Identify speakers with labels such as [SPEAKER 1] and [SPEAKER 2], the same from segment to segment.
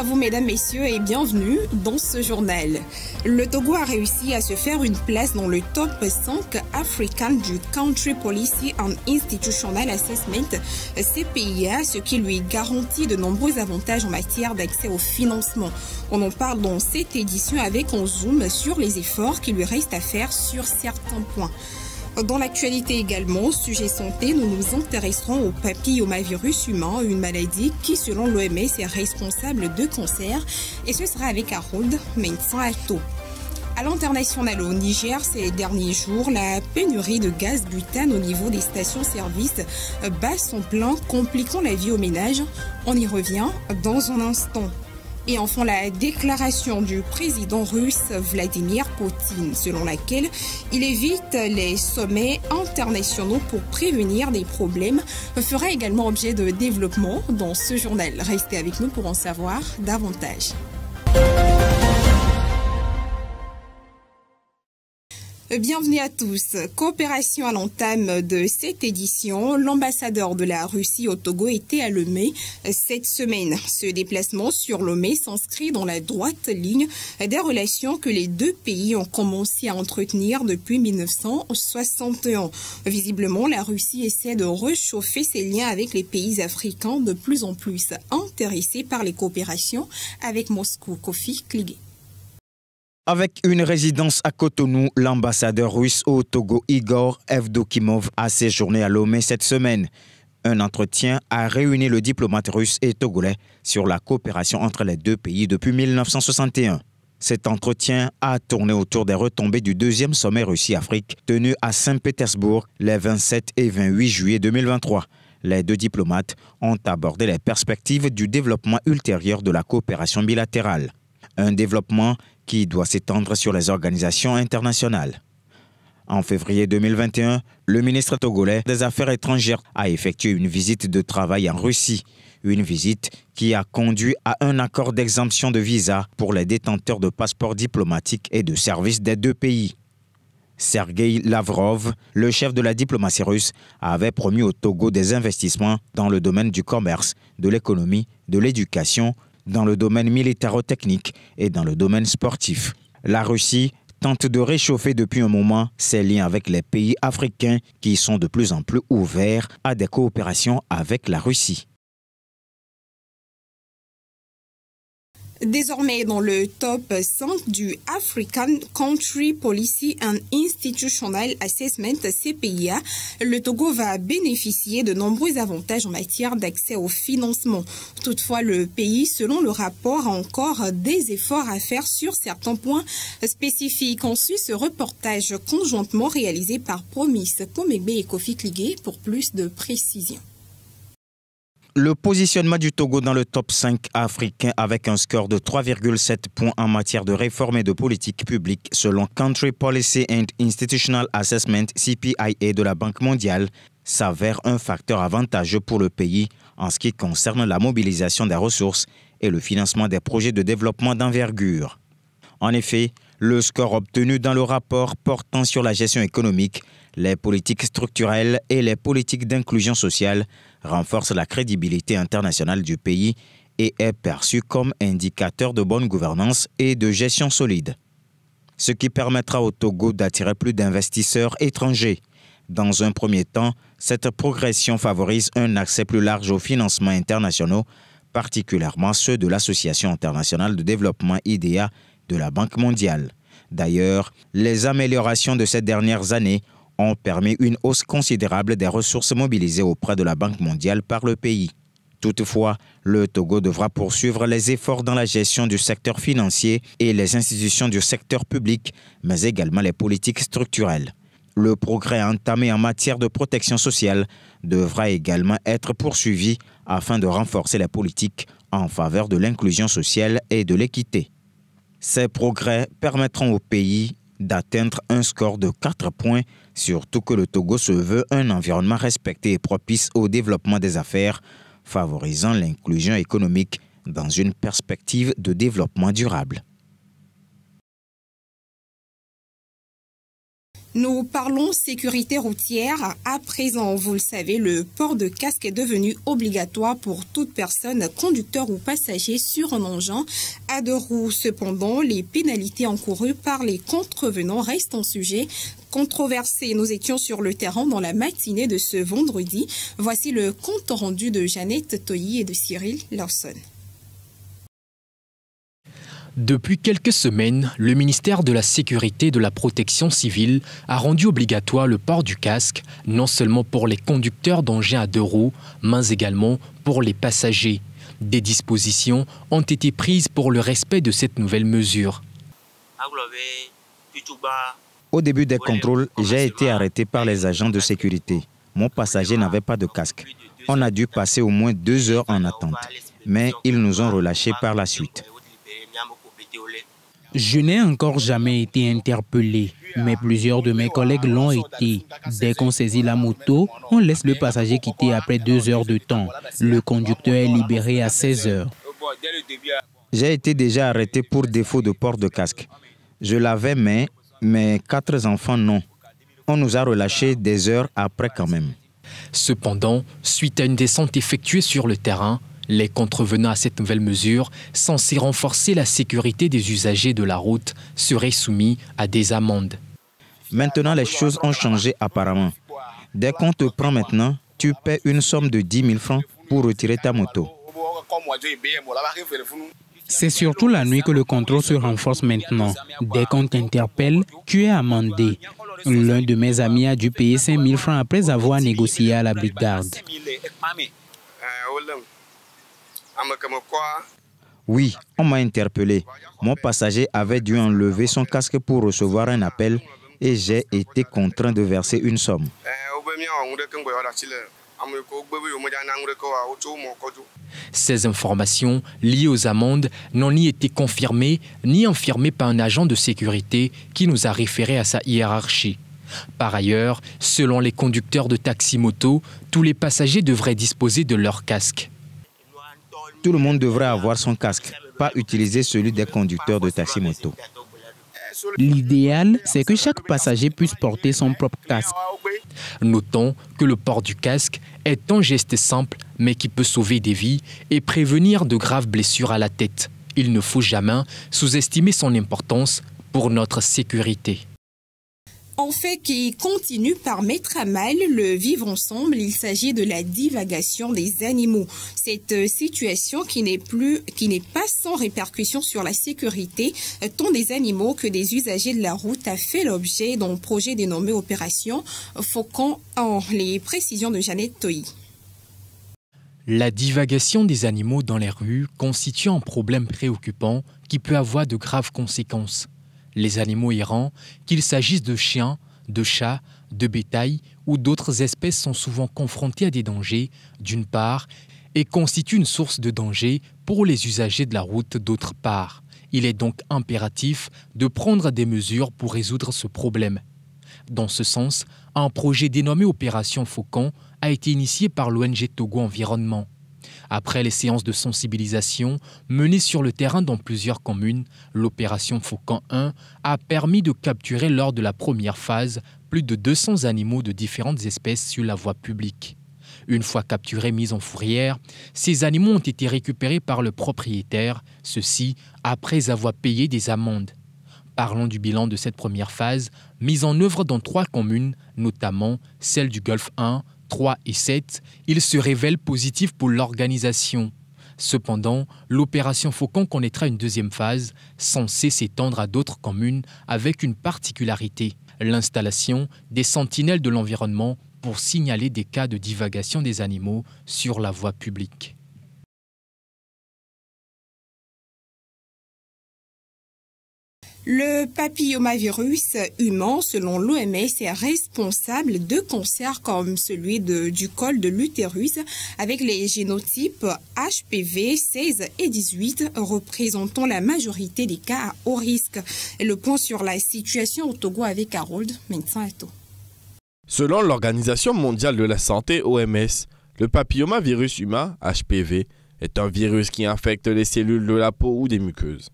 [SPEAKER 1] à vous, mesdames, messieurs, et bienvenue dans ce journal. Le Togo a réussi à se faire une place dans le top 5 africain du Country Policy and Institutional Assessment, CPIA, ce qui lui garantit de nombreux avantages en matière d'accès au financement. On en parle dans cette édition avec un zoom sur les efforts qui lui restent à faire sur certains points. Dans l'actualité également, sujet santé, nous nous intéresserons au papillomavirus humain, une maladie qui, selon l'OMS, est responsable de cancer. Et ce sera avec Harold, médecin à Tau. À l'international au Niger, ces derniers jours, la pénurie de gaz butane au niveau des stations-service bat son plein, compliquant la vie aux ménages. On y revient dans un instant. Et enfin, la déclaration du président russe Vladimir Poutine, selon laquelle il évite les sommets internationaux pour prévenir des problèmes, fera également objet de développement dans ce journal. Restez avec nous pour en savoir davantage. Bienvenue à tous. Coopération à l'entame de cette édition. L'ambassadeur de la Russie au Togo était à Lomé cette semaine. Ce déplacement sur Lomé s'inscrit dans la droite ligne des relations que les deux pays ont commencé à entretenir depuis 1961. Visiblement, la Russie essaie de réchauffer ses liens avec les pays africains de plus en plus intéressés par les coopérations avec Moscou. Kofi Kligé.
[SPEAKER 2] Avec une résidence à Cotonou, l'ambassadeur russe au Togo Igor Evdokimov a séjourné à Lomé cette semaine. Un entretien a réuni le diplomate russe et togolais sur la coopération entre les deux pays depuis 1961. Cet entretien a tourné autour des retombées du deuxième sommet Russie-Afrique tenu à Saint-Pétersbourg les 27 et 28 juillet 2023. Les deux diplomates ont abordé les perspectives du développement ultérieur de la coopération bilatérale. Un développement qui doit s'étendre sur les organisations internationales. En février 2021, le ministre togolais des Affaires étrangères a effectué une visite de travail en Russie. Une visite qui a conduit à un accord d'exemption de visa pour les détenteurs de passeports diplomatiques et de services des deux pays. Sergueï Lavrov, le chef de la diplomatie russe, avait promis au Togo des investissements dans le domaine du commerce, de l'économie, de l'éducation, dans le domaine militaro-technique et dans le domaine sportif. La Russie tente de réchauffer depuis un moment ses liens avec les pays africains qui sont de plus en plus ouverts à des coopérations avec la Russie.
[SPEAKER 1] Désormais dans le top 5 du African Country Policy and Institutional Assessment CPIA, le Togo va bénéficier de nombreux avantages en matière d'accès au financement. Toutefois, le pays, selon le rapport, a encore des efforts à faire sur certains points spécifiques. On suit ce reportage conjointement réalisé par Promise Pomegbe et Kofi Kligé pour plus de précision.
[SPEAKER 2] Le positionnement du Togo dans le top 5 africain avec un score de 3,7 points en matière de réforme et de politique publique selon Country Policy and Institutional Assessment CPIA de la Banque mondiale s'avère un facteur avantageux pour le pays en ce qui concerne la mobilisation des ressources et le financement des projets de développement d'envergure. En effet, le score obtenu dans le rapport portant sur la gestion économique, les politiques structurelles et les politiques d'inclusion sociale renforce la crédibilité internationale du pays et est perçu comme indicateur de bonne gouvernance et de gestion solide. Ce qui permettra au Togo d'attirer plus d'investisseurs étrangers. Dans un premier temps, cette progression favorise un accès plus large aux financements internationaux, particulièrement ceux de l'Association internationale de développement IDEA de la Banque mondiale. D'ailleurs, les améliorations de ces dernières années ont permis une hausse considérable des ressources mobilisées auprès de la Banque mondiale par le pays. Toutefois, le Togo devra poursuivre les efforts dans la gestion du secteur financier et les institutions du secteur public, mais également les politiques structurelles. Le progrès entamé en matière de protection sociale devra également être poursuivi afin de renforcer les politiques en faveur de l'inclusion sociale et de l'équité. Ces progrès permettront au pays d'atteindre un score de 4 points, surtout que le Togo se veut un environnement respecté et propice au développement des affaires, favorisant l'inclusion économique dans une perspective de développement durable.
[SPEAKER 1] Nous parlons sécurité routière. À présent, vous le savez, le port de casque est devenu obligatoire pour toute personne, conducteur ou passager sur un engin à deux roues. Cependant, les pénalités encourues par les contrevenants restent un sujet controversé. Nous étions sur le terrain dans la matinée de ce vendredi. Voici le compte rendu de Jeannette Toyi et de Cyril Lawson.
[SPEAKER 3] Depuis quelques semaines, le ministère de la Sécurité et de la Protection civile a rendu obligatoire le port du casque, non seulement pour les conducteurs d'engins à deux roues, mais également pour les passagers. Des dispositions ont été prises pour le respect de cette nouvelle mesure.
[SPEAKER 2] Au début des contrôles, j'ai été arrêté par les agents de sécurité. Mon passager n'avait pas de casque. On a dû passer au moins 2 heures en attente, mais ils nous ont relâchés par la suite.
[SPEAKER 4] Je n'ai encore jamais été interpellé, mais plusieurs de mes collègues l'ont été. Dès qu'on saisit la moto, on laisse le passager quitter après 2 heures de temps. Le conducteur est libéré à 16 heures.
[SPEAKER 2] J'ai été déjà arrêté pour défaut de port de casque. Je l'avais, mais mes 4 enfants non. On nous a relâchés des heures après quand même.
[SPEAKER 3] Cependant, suite à une descente effectuée sur le terrain, les contrevenants à cette nouvelle mesure, censée renforcer la sécurité des usagers de la route, seraient soumis à des amendes.
[SPEAKER 2] Maintenant, les choses ont changé apparemment. Dès qu'on te prend maintenant, tu paies une somme de 10 000 francs pour retirer ta moto.
[SPEAKER 4] C'est surtout la nuit que le contrôle se renforce maintenant. Dès qu'on t'interpelle, tu es amendé. L'un de mes amis a dû payer 5 000 francs après avoir négocié à la brigade.
[SPEAKER 2] Oui, on m'a interpellé. Mon passager avait dû enlever son casque pour recevoir un appel et j'ai été contraint de verser une somme.
[SPEAKER 3] Ces informations liées aux amendes n'ont ni été confirmées ni infirmées par un agent de sécurité qui nous a référé à sa hiérarchie. Par ailleurs, selon les conducteurs de taxi-moto, tous les passagers devraient disposer de leur casque.
[SPEAKER 2] Tout le monde devrait avoir son casque, pas utiliser celui des conducteurs de taxi-moto.
[SPEAKER 4] L'idéal, c'est que chaque passager puisse porter son propre casque.
[SPEAKER 3] Notons que le port du casque est un geste simple, mais qui peut sauver des vies et prévenir de graves blessures à la tête. Il ne faut jamais sous-estimer son importance pour notre sécurité.
[SPEAKER 1] En fait, qui continue par mettre à mal le vivre ensemble, il s'agit de la divagation des animaux. Cette situation qui n'est pas sans répercussion sur la sécurité, tant des animaux que des usagers de la route a fait l'objet d'un projet dénommé Opération Faucon, en les précisions de Jeannette Toyi.
[SPEAKER 3] La divagation des animaux dans les rues constitue un problème préoccupant qui peut avoir de graves conséquences. Les animaux errants, qu'il s'agisse de chiens, de chats, de bétail ou d'autres espèces sont souvent confrontés à des dangers, d'une part, et constituent une source de danger pour les usagers de la route, d'autre part. Il est donc impératif de prendre des mesures pour résoudre ce problème. Dans ce sens, un projet dénommé Opération Faucon a été initié par l'ONG Togo Environnement. Après les séances de sensibilisation menées sur le terrain dans plusieurs communes, l'opération Faucon 1 a permis de capturer lors de la première phase plus de 200 animaux de différentes espèces sur la voie publique. Une fois capturés mis en fourrière, ces animaux ont été récupérés par le propriétaire, ceci après avoir payé des amendes. Parlons du bilan de cette première phase, mise en œuvre dans 3 communes, notamment celle du Golfe 1, 3 et 7, il se révèle positif pour l'organisation. Cependant, l'opération Faucon connaîtra une deuxième phase, censée s'étendre à d'autres communes avec une particularité, l'installation des sentinelles de l'environnement pour signaler des cas de divagation des animaux sur la voie publique.
[SPEAKER 1] Le papillomavirus humain, selon l'OMS, est responsable de cancers comme celui du col de l'utérus avec les génotypes HPV 16 et 18 représentant la majorité des cas à haut risque. Et le point sur la situation au Togo avec Harold Mensato.
[SPEAKER 5] Selon l'Organisation mondiale de la santé OMS, le papillomavirus humain HPV est un virus qui infecte les cellules de la peau ou des muqueuses.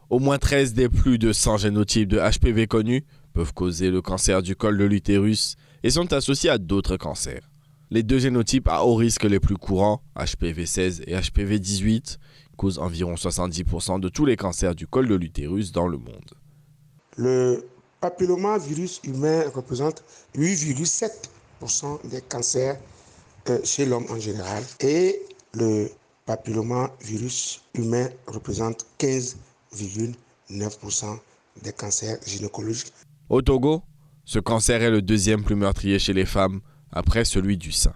[SPEAKER 5] Au moins 13 des plus de 100 génotypes de HPV connus peuvent causer le cancer du col de l'utérus et sont associés à d'autres cancers. Les deux génotypes à haut risque les plus courants, HPV 16 et HPV 18, causent environ 70% de tous les cancers du col de l'utérus dans le monde.
[SPEAKER 6] Le papillomavirus humain représente 8,7% des cancers chez l'homme en général et le papillomavirus humain représente 15,9% des cancers gynécologiques.
[SPEAKER 5] Au Togo, ce cancer est le deuxième plus meurtrier chez les femmes après celui du sein.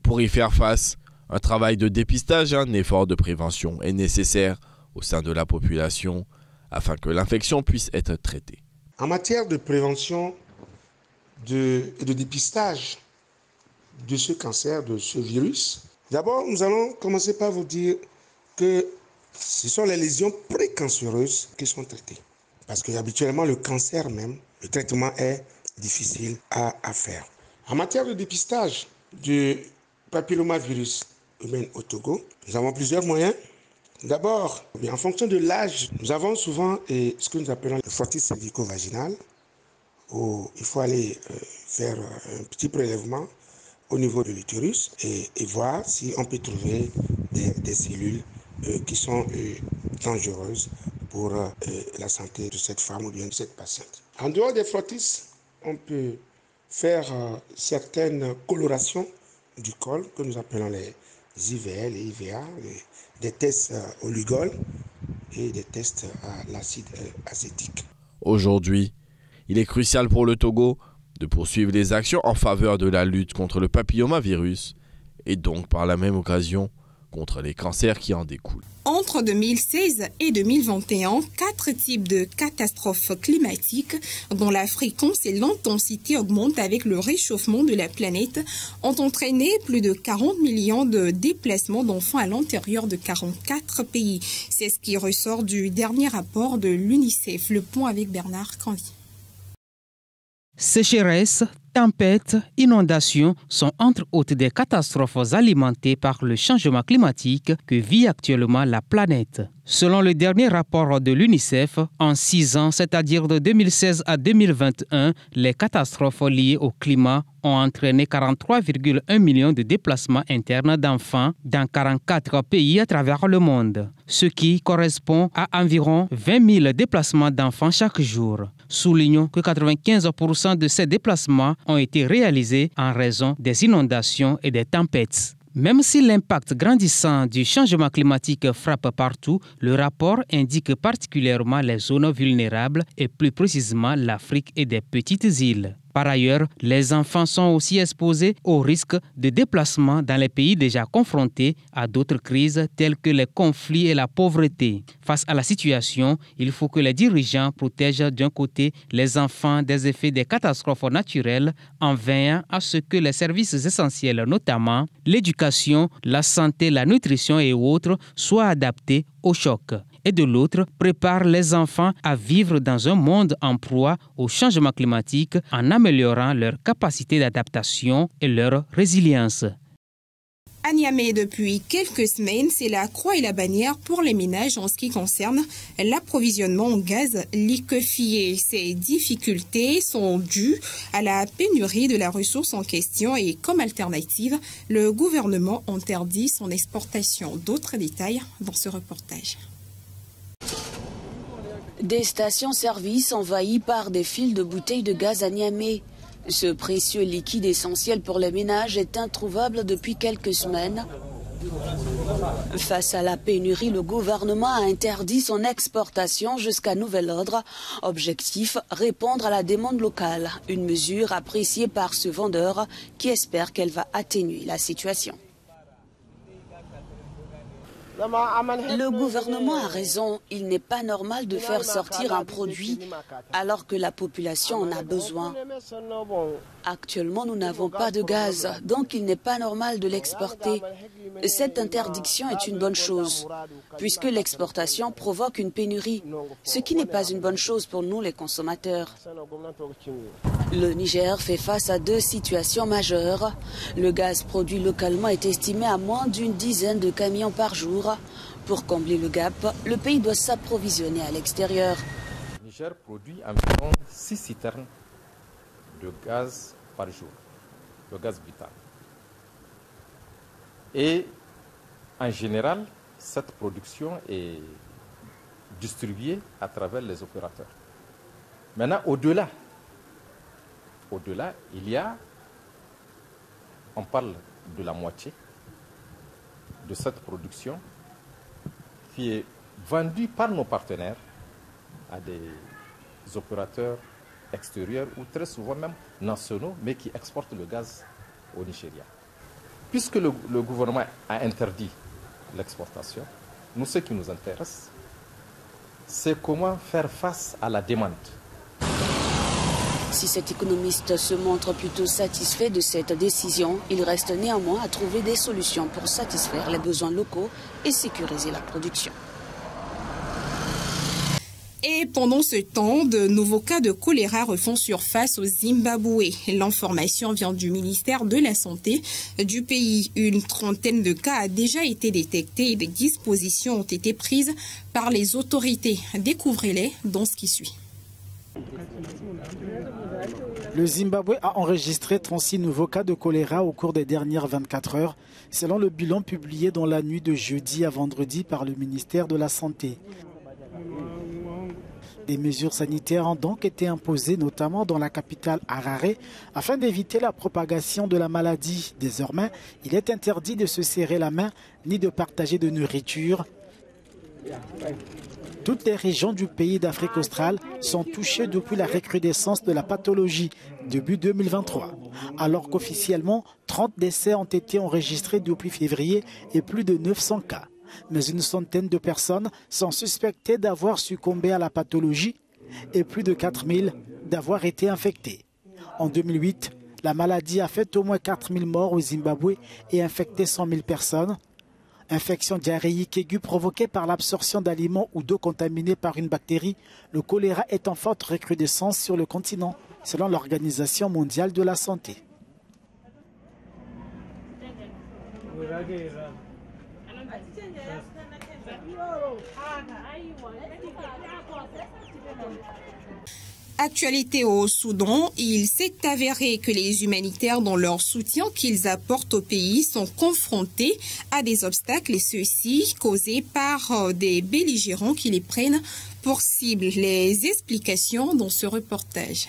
[SPEAKER 5] Pour y faire face, un travail de dépistage et un effort de prévention est nécessaire au sein de la population afin que l'infection puisse être traitée.
[SPEAKER 6] En matière de prévention et de dépistage de ce cancer, de ce virus, d'abord nous allons commencer par vous dire que ce sont les lésions précancéreuses qui sont traitées. Parce que habituellement le cancer même, le traitement est difficile à faire. En matière de dépistage du papillomavirus humain au Togo, nous avons plusieurs moyens. D'abord, en fonction de l'âge, nous avons souvent ce que nous appelons le frottis cervico-vaginal, où il faut aller faire un petit prélèvement au niveau de l'utérus et voir si on peut trouver des cellules qui sont dangereuses pour la santé de cette femme ou bien de cette patiente. En dehors des frottis, on peut faire certaines colorations du col que nous appelons les IVL, les IVA, des tests au Lugol et des tests à l'acide acétique.
[SPEAKER 5] Aujourd'hui, il est crucial pour le Togo de poursuivre les actions en faveur de la lutte contre le papillomavirus et donc par la même occasion contre les cancers qui en découlent.
[SPEAKER 1] Entre 2016 et 2021, 4 types de catastrophes climatiques dont la fréquence et l'intensité augmentent avec le réchauffement de la planète ont entraîné plus de 40 millions de déplacements d'enfants à l'intérieur de 44 pays. C'est ce qui ressort du dernier rapport de l'UNICEF. Le point avec Bernard Canvi.
[SPEAKER 4] Sécheresse, tempêtes, inondations sont entre autres des catastrophes alimentées par le changement climatique que vit actuellement la planète. Selon le dernier rapport de l'UNICEF, en 6 ans, c'est-à-dire de 2016 à 2021, les catastrophes liées au climat ont entraîné 43,1 millions de déplacements internes d'enfants dans 44 pays à travers le monde, ce qui correspond à environ 20 000 déplacements d'enfants chaque jour. Soulignons que 95% de ces déplacements ont été réalisés en raison des inondations et des tempêtes. Même si l'impact grandissant du changement climatique frappe partout, le rapport indique particulièrement les zones vulnérables et plus précisément l'Afrique et des petites îles. Par ailleurs, les enfants sont aussi exposés au risque de déplacement dans les pays déjà confrontés à d'autres crises telles que les conflits et la pauvreté. Face à la situation, il faut que les dirigeants protègent d'un côté les enfants des effets des catastrophes naturelles en veillant à ce que les services essentiels, notamment l'éducation, la santé, la nutrition et autres, soient adaptés au choc. Et de l'autre, prépare les enfants à vivre dans un monde en proie au changement climatique en améliorant leur capacité d'adaptation et leur résilience.
[SPEAKER 1] À Niamey, depuis quelques semaines, c'est la croix et la bannière pour les ménages en ce qui concerne l'approvisionnement en gaz liquéfié. Ces difficultés sont dues à la pénurie de la ressource en question et comme alternative, le gouvernement interdit son exportation. D'autres détails dans ce reportage.
[SPEAKER 7] Des stations-service envahies par des files de bouteilles de gaz à Niamey. Ce précieux liquide essentiel pour les ménages est introuvable depuis quelques semaines. Face à la pénurie, le gouvernement a interdit son exportation jusqu'à nouvel ordre. Objectif, répondre à la demande locale. Une mesure appréciée par ce vendeur qui espère qu'elle va atténuer la situation. Le gouvernement a raison, il n'est pas normal de faire sortir un produit alors que la population en a besoin. Actuellement, nous n'avons pas de gaz, donc il n'est pas normal de l'exporter. Cette interdiction est une bonne chose, puisque l'exportation provoque une pénurie, ce qui n'est pas une bonne chose pour nous les consommateurs. Le Niger fait face à 2 situations majeures. Le gaz produit localement est estimé à moins d'une dizaine de camions par jour. Pour combler le gap, le pays doit s'approvisionner à l'extérieur.
[SPEAKER 8] Niger produit environ 6 citernes de gaz par jour, le gaz butane. Et en général, cette production est distribuée à travers les opérateurs. Maintenant, au-delà, il y a, on parle de la moitié de cette production qui est vendue par nos partenaires à des opérateurs extérieurs ou très souvent même nationaux, mais qui exportent le gaz au Nigeria. Puisque le gouvernement a interdit l'exportation, nous, ce qui nous intéresse, c'est comment faire face à la demande.
[SPEAKER 7] Si cet économiste se montre plutôt satisfait de cette décision, il reste néanmoins à trouver des solutions pour satisfaire les besoins locaux et sécuriser la production.
[SPEAKER 1] Et pendant ce temps, de nouveaux cas de choléra refont surface au Zimbabwe. L'information vient du ministère de la Santé du pays. Une trentaine de cas a déjà été détectés et des dispositions ont été prises par les autorités. Découvrez-les dans ce qui suit.
[SPEAKER 9] Le Zimbabwe a enregistré 36 nouveaux cas de choléra au cours des dernières 24 heures, selon le bilan publié dans la nuit de jeudi à vendredi par le ministère de la Santé. Des mesures sanitaires ont donc été imposées, notamment dans la capitale Harare, afin d'éviter la propagation de la maladie. Désormais, il est interdit de se serrer la main ni de partager de nourriture. Toutes les régions du pays d'Afrique australe sont touchées depuis la recrudescence de la pathologie début 2023, alors qu'officiellement, 30 décès ont été enregistrés depuis février et plus de 900 cas. Mais une centaine de personnes sont suspectées d'avoir succombé à la pathologie et plus de 4000 d'avoir été infectées. En 2008, la maladie a fait au moins 4000 morts au Zimbabwe et infecté 100 000 personnes. Infection diarrhéique aiguë provoquée par l'absorption d'aliments ou d'eau contaminée par une bactérie, le choléra est en forte recrudescence sur le continent, selon l'Organisation mondiale de la santé.
[SPEAKER 1] Actualité au Soudan, il s'est avéré que les humanitaires dans leur soutien qu'ils apportent au pays sont confrontés à des obstacles et ceux-ci causés par des belligérants qui les prennent pour cible. Les explications dans ce reportage.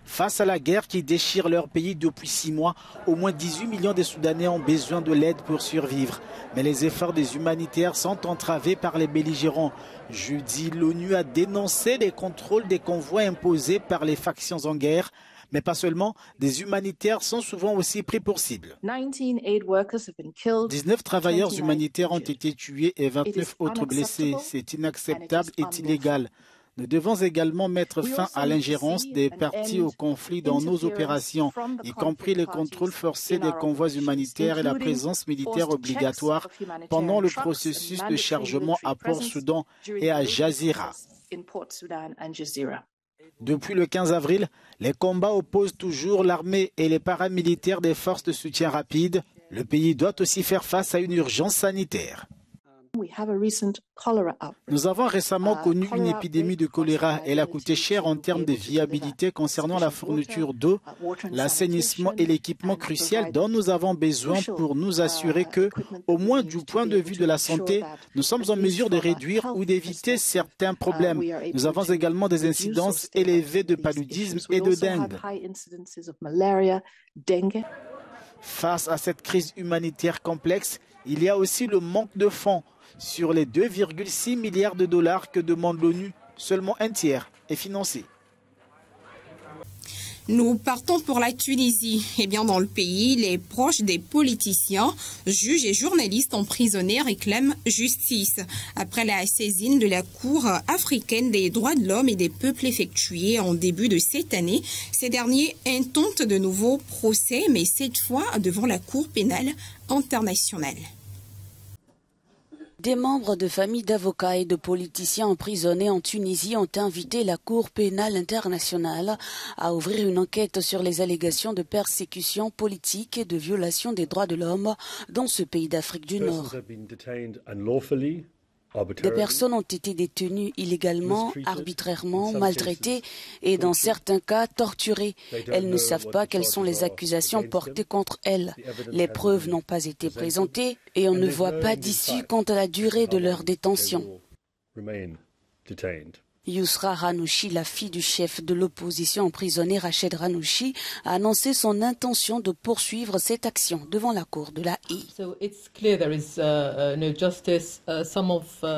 [SPEAKER 9] Face à la guerre qui déchire leur pays depuis 6 mois, au moins 18 millions de Soudanais ont besoin de l'aide pour survivre. Mais les efforts des humanitaires sont entravés par les belligérants. Jeudi, l'ONU a dénoncé les contrôles des convois imposés par les factions en guerre. Mais pas seulement, des humanitaires sont souvent aussi pris pour cible. 19 travailleurs humanitaires ont été tués et 29 autres blessés. C'est inacceptable et illégal. Nous devons également mettre fin à l'ingérence des partis au conflit dans nos opérations, y compris les contrôles forcés des convois humanitaires et la présence militaire obligatoire pendant le processus de chargement à Port-Soudan et à Jazira. Depuis le 15 avril, les combats opposent toujours l'armée et les paramilitaires des forces de soutien rapide. Le pays doit aussi faire face à une urgence sanitaire. Nous avons récemment connu une épidémie de choléra. Elle a coûté cher en termes de viabilité concernant la fourniture d'eau, l'assainissement et l'équipement crucial dont nous avons besoin pour nous assurer que, au moins du point de vue de la santé, nous sommes en mesure de réduire ou d'éviter certains problèmes. Nous avons également des incidences élevées de paludisme et de dengue. Face à cette crise humanitaire complexe, il y a aussi le manque de fonds. Sur les 2,6 milliards de dollars que demande l'ONU, seulement un tiers est financé.
[SPEAKER 1] Nous partons pour la Tunisie. Eh bien, dans le pays, les proches des politiciens, juges et journalistes emprisonnés réclament justice. Après la saisine de la Cour africaine des droits de l'homme et des peuples effectuée en début de cette année, ces derniers intentent de nouveaux procès, mais cette fois devant la Cour pénale internationale.
[SPEAKER 7] Des membres de familles d'avocats et de politiciens emprisonnés en Tunisie ont invité la Cour pénale internationale à ouvrir une enquête sur les allégations de persécution politique et de violation des droits de l'homme dans ce pays d'Afrique du Nord. Des personnes ont été détenues illégalement, arbitrairement, maltraitées et dans certains cas torturées. Elles ne savent pas quelles sont les accusations portées contre elles. Les preuves n'ont pas été présentées et on ne voit pas d'issue quant à la durée de leur détention. Yousra Ranouchi, la fille du chef de l'opposition emprisonné Rached Ranouchi, a annoncé son intention de poursuivre cette action devant la cour de la Haye.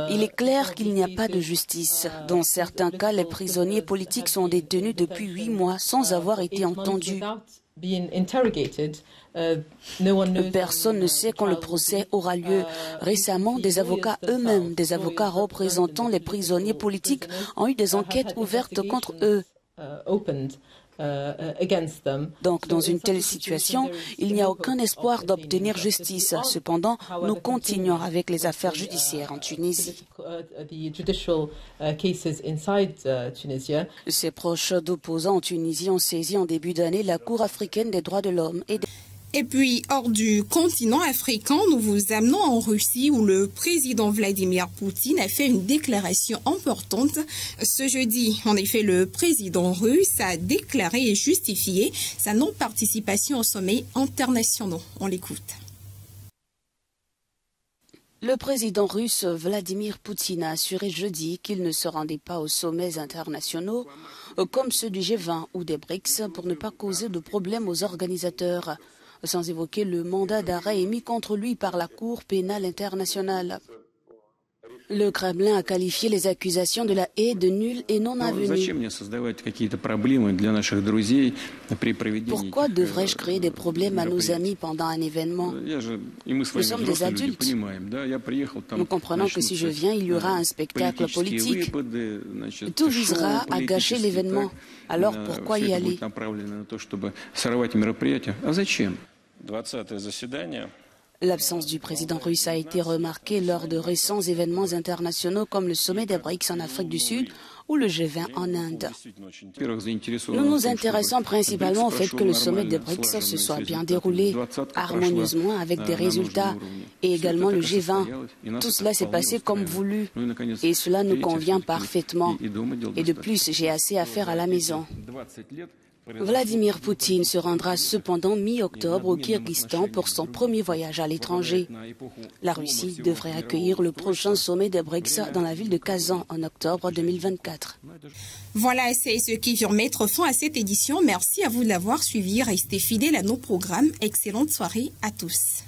[SPEAKER 7] Il est clair qu'il n'y a pas de justice. Dans certains cas, les prisonniers politiques sont détenus depuis 8 mois sans avoir été entendus. Personne ne sait quand le procès aura lieu. Récemment, des avocats eux-mêmes, des avocats représentant les prisonniers politiques, ont eu des enquêtes ouvertes contre eux. Donc, dans une telle situation, il n'y a aucun espoir d'obtenir justice. Cependant, nous continuons avec les affaires judiciaires en Tunisie. Ses proches d'opposants en Tunisie ont saisi en début d'année la Cour africaine des droits de l'homme
[SPEAKER 1] Et puis, hors du continent africain, nous vous amenons en Russie où le président Vladimir Poutine a fait une déclaration importante ce jeudi. En effet, le président russe a déclaré et justifié sa non-participation aux sommets internationaux. On l'écoute.
[SPEAKER 7] Le président russe Vladimir Poutine a assuré jeudi qu'il ne se rendait pas aux sommets internationaux comme ceux du G20 ou des BRICS pour ne pas causer de problèmes aux organisateurs, sans évoquer le mandat d'arrêt émis contre lui par la Cour pénale internationale. Le Kremlin a qualifié les accusations de la Haye de nulles et non avenues. Pourquoi devrais-je créer des problèmes à nos amis pendant un événement? Nous sommes des adultes. Nous comprenons que si je viens, il y aura un spectacle politique. Tout visera à gâcher l'événement. Alors pourquoi y aller? L'absence du président russe a été remarquée lors de récents événements internationaux comme le sommet des BRICS en Afrique du Sud ou le G20 en Inde. Nous nous intéressons principalement au fait que le sommet des BRICS se soit bien déroulé harmonieusement avec des résultats et également le G20. Tout cela s'est passé comme voulu et cela nous convient parfaitement. Et de plus, j'ai assez à faire à la maison. Vladimir Poutine se rendra cependant mi-octobre au Kyrgyzstan pour son premier voyage à l'étranger. La Russie devrait accueillir le prochain sommet des BRICS dans la ville de Kazan en octobre 2024.
[SPEAKER 1] Voilà, c'est ce qui vient mettre fin à cette édition. Merci à vous de l'avoir suivi. Restez fidèles à nos programmes. Excellente soirée à tous.